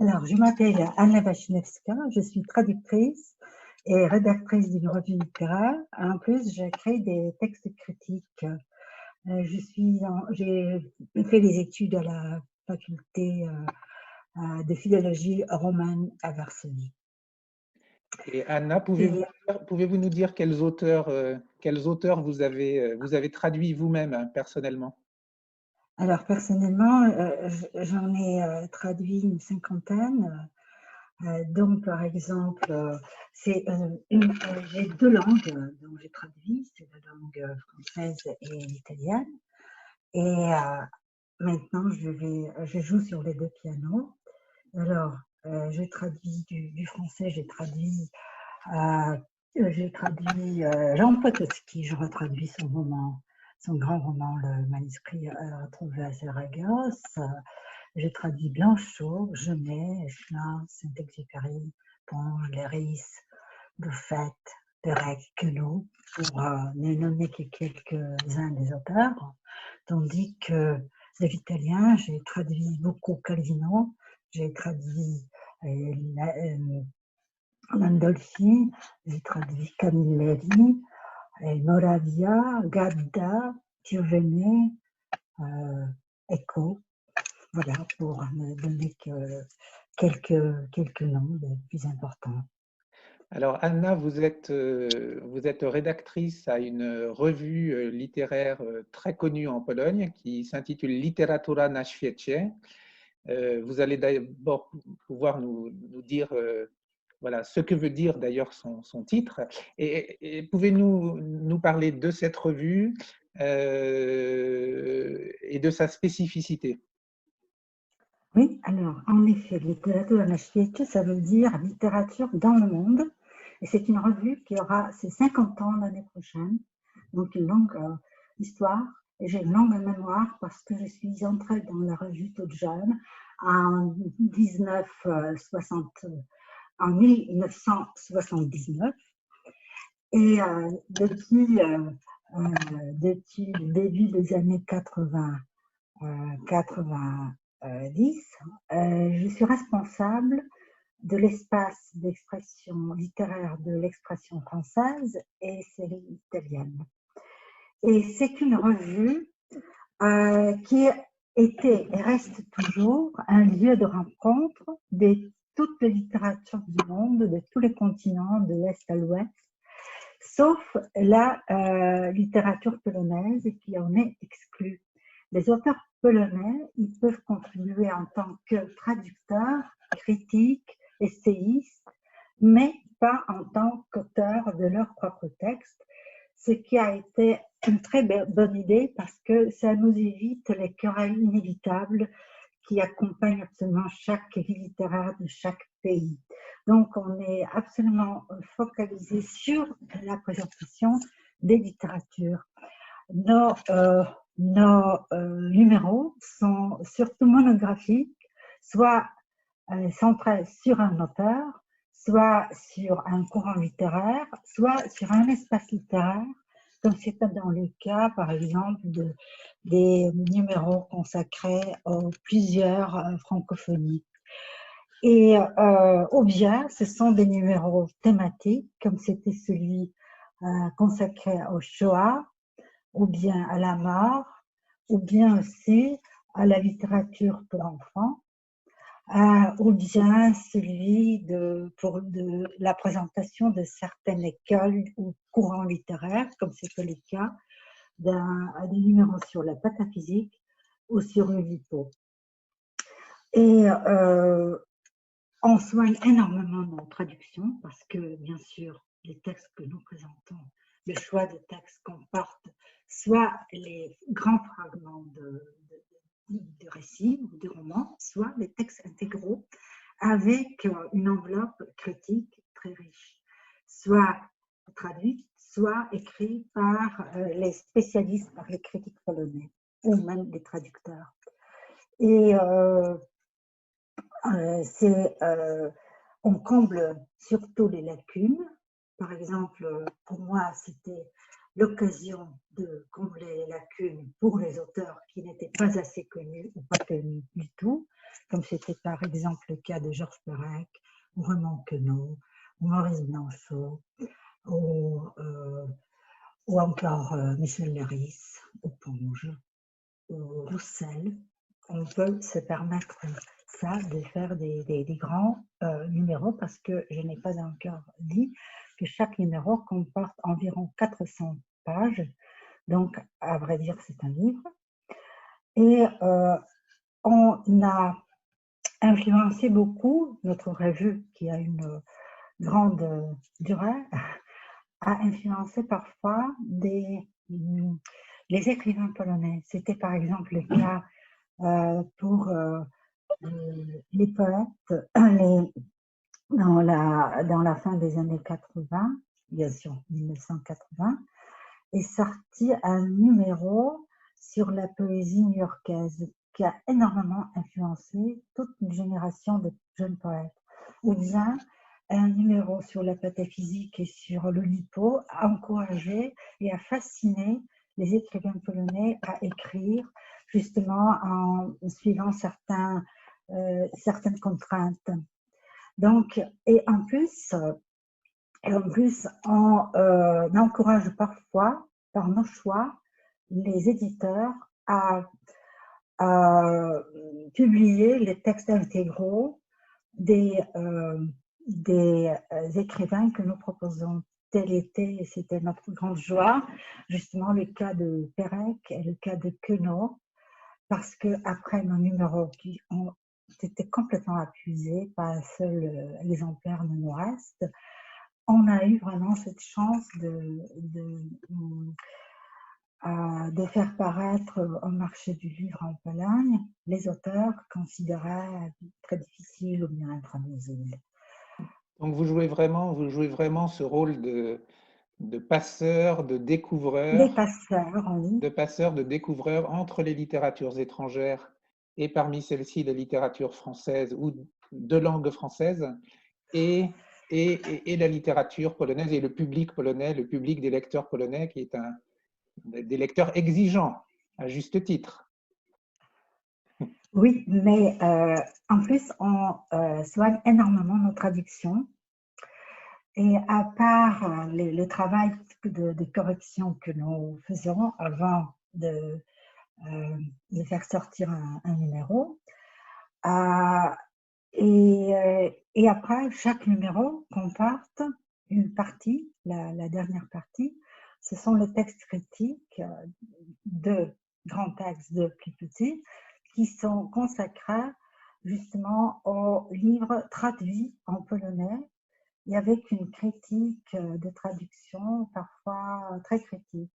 Alors, je m'appelle Anna Wachnewska, je suis traductrice et rédactrice d'une revue littéraire. En plus, j'écris des textes critiques. J'ai fait des études à la faculté de philologie romaine à Varsovie. Et Anna, Et pouvez-vous nous dire quels auteurs vous avez traduits vous-même, hein, personnellement? alors, personnellement, j'en ai traduit une cinquantaine. Donc, par exemple, j'ai deux langues dont j'ai traduit, c'est la langue française et l'italienne. Et maintenant, je joue sur les deux pianos. Alors, j'ai traduit du français, euh, j'ai traduit Jean Potocki, je retraduis son roman, son grand roman, le manuscrit retrouvé à Saragosse. J'ai traduit Blanchot, Genet, Eschlin, Saint-Exupéry, Ponge, Léris, Buffet, Perec, Queneau, pour ne nommer que quelques-uns des auteurs. Tandis que de l'italien, j'ai traduit beaucoup Calvino, j'ai traduit Landolfi, j'ai traduit Camilleri, Moravia, Gadda, Giovanni, Eco. Voilà, pour ne donner que quelques noms les plus importants. Alors, Anna, vous êtes rédactrice à une revue littéraire très connue en Pologne qui s'intitule Literatura na świecie. Vous allez d'abord pouvoir nous dire voilà, ce que veut dire d'ailleurs son titre. Et pouvez-vous nous parler de cette revue et de sa spécificité? Oui, alors en effet, littérature na świecie, ça veut dire littérature dans le monde. Et c'est une revue qui aura ses 50 ans l'année prochaine, donc une longue histoire. Et j'ai une longue mémoire parce que je suis entrée dans la revue toute jeune en 1960, en 1979. Et depuis le début des années 90, je suis responsable de l'espace d'expression littéraire de l'expression française et série italienne. Et c'est une revue qui était et reste toujours un lieu de rencontre de toutes les littératures du monde, de tous les continents, de l'Est à l'Ouest, sauf la littérature polonaise qui en est exclue. Les auteurs polonais, ils peuvent contribuer en tant que traducteurs, critiques, essayistes, mais pas en tant qu'auteurs de leurs propres textes, ce qui a été une très bonne idée parce que ça nous évite les querelles inévitables qui accompagnent absolument chaque vie littéraire de chaque pays. Donc, on est absolument focalisé sur la présentation des littératures. Nos numéros sont surtout monographiques, soit centrés sur un auteur, soit sur un courant littéraire, soit sur un espace littéraire, comme c'est dans le cas, par exemple, des numéros consacrés aux plusieurs francophonies. Et ou bien, ce sont des numéros thématiques, comme c'était celui consacré au Shoah, ou bien à la mort, ou bien aussi à la littérature pour enfants, ou bien celui de la présentation de certaines écoles ou courants littéraires, comme c'était le cas des numéros sur la pataphysique ou sur le lipo. Et on soigne énormément nos traductions parce que, bien sûr, les textes que nous présentons, le choix de textes comporte soit les grands fragments de récits ou de romans, soit les textes intégraux avec une enveloppe critique très riche, soit traduite, soit écrite par les spécialistes, par les critiques polonais ou même les traducteurs. Et on comble surtout les lacunes. Par exemple, pour moi, c'était l'occasion de combler les lacunes pour les auteurs qui n'étaient pas assez connus ou pas connus du tout. comme c'était par exemple le cas de Georges Perec, ou Raymond Queneau, ou Maurice Blanchot, ou encore Michel Léris, ou Ponge, ou Roussel. On peut se permettre ça, de faire des grands numéros, parce que je n'ai pas encore dit que chaque numéro comporte environ 400 pages. Donc, à vrai dire, c'est un livre. Et on a influencé beaucoup notre revue, qui a une grande durée, a influencé parfois les écrivains polonais. C'était par exemple le cas pour les poètes dans la fin des années 80, bien sûr 1980, est sorti un numéro sur la poésie new-yorkaise qui a énormément influencé toute une génération de jeunes poètes. Ou bien un numéro sur la pataphysique et sur l'Oulipo a encouragé et a fasciné les écrivains polonais à écrire justement en suivant certaines contraintes. Donc, et en plus, on encourage parfois, par nos choix, les éditeurs à publier les textes intégraux des écrivains que nous proposons. Tel était, et c'était notre grande joie, justement le cas de Perec et le cas de Queneau, parce qu'après nos numéros qui ont été complètement épuisés, pas un seul exemplaire ne nous reste, on a eu vraiment cette chance de faire paraître au marché du livre en Pologne les auteurs considérés très difficiles ou bien intraduisibles. Donc vous jouez vraiment ce rôle de passeur, de Des découvreur, passeurs, oui. de passeur, de découvreur entre les littératures étrangères et parmi celles-ci les littératures françaises ou de langue française et la littérature polonaise et le public polonais, le public des lecteurs polonais qui est des lecteurs exigeants, à juste titre. Oui, mais en plus, on soigne énormément nos traductions. Et à part le travail de correction que nous faisons avant de faire sortir un numéro, et après, chaque numéro comporte une partie, la dernière partie, ce sont les textes critiques de grands textes, de plus petits, qui sont consacrés justement aux livres traduits en polonais et avec une critique de traduction parfois très critique.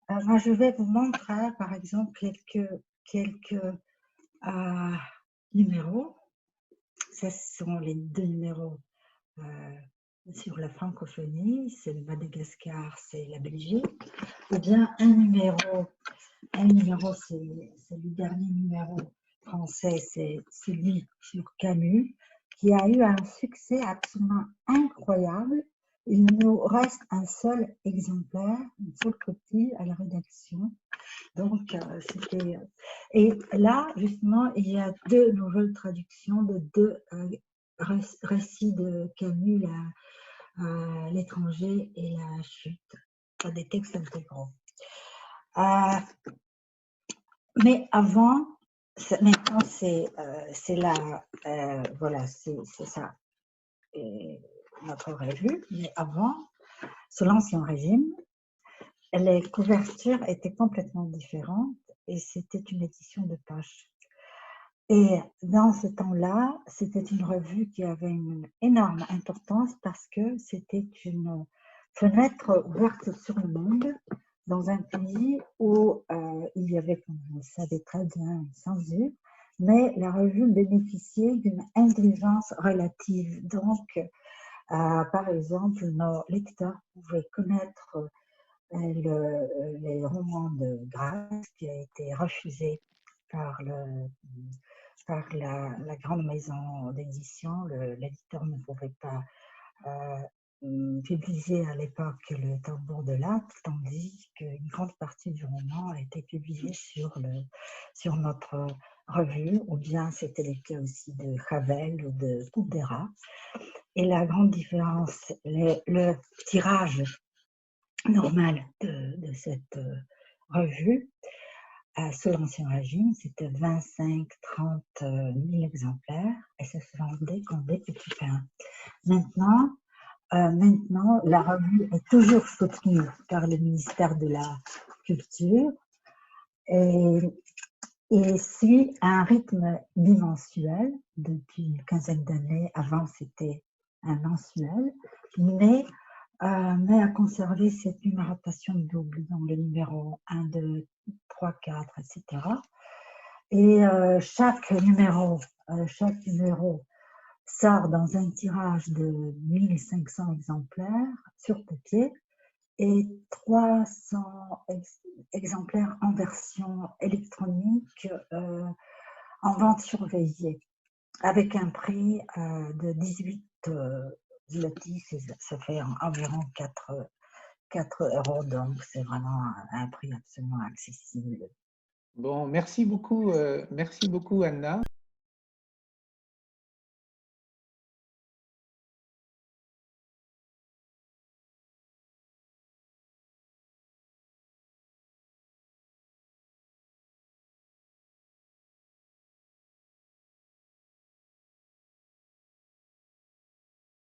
Moi, je vais vous montrer par exemple quelques numéros. Ce sont les deux numéros sur la francophonie, c'est le Madagascar, c'est la Belgique. Ou bien un numéro c'est le dernier numéro français, c'est celui sur Camus, qui a eu un succès absolument incroyable. Il nous reste un seul exemplaire, une seule copie à la rédaction. Donc, c'était. Et là, justement, il y a deux nouvelles traductions de deux récits de Camus, L'étranger et la chute, des textes intégraux. Mais avant, maintenant, c'est là, voilà, c'est ça, notre revue. Mais avant, sous l'Ancien Régime, les couvertures étaient complètement différentes et c'était une édition de poche. Et dans ce temps-là, c'était une revue qui avait une énorme importance parce que c'était une fenêtre ouverte sur le monde dans un pays où il y avait, comme vous le savez très bien, une censure, mais la revue bénéficiait d'une indulgence relative. Donc, par exemple, nos lecteurs pouvaient connaître les romans de Grasse qui a été refusé par la grande maison d'édition. L'éditeur ne pouvait pas publier à l'époque le Tambour de Latte, tandis qu'une grande partie du roman a été publiée sur notre revues, ou bien c'était le cas aussi de Havel ou de Kundera. Et la grande différence, le tirage normal de cette revue, sous l'Ancien Régime, c'était 25-30 000 exemplaires et ça se vendait comme des petits pains. Maintenant, la revue est toujours soutenue par le ministère de la Culture et, et suit un rythme bimensuel depuis une quinzaine d'années. Avant, c'était un mensuel, mais a conservé cette numérotation double dans le numéro 1, 2, 3, 4, etc. Et chaque numéro sort dans un tirage de 1500 exemplaires sur papier et 300 exemplaires en version électronique en vente surveillée, avec un prix de 18 zloty, ça fait environ 4 €, donc c'est vraiment un prix absolument accessible. Bon, merci beaucoup Anna.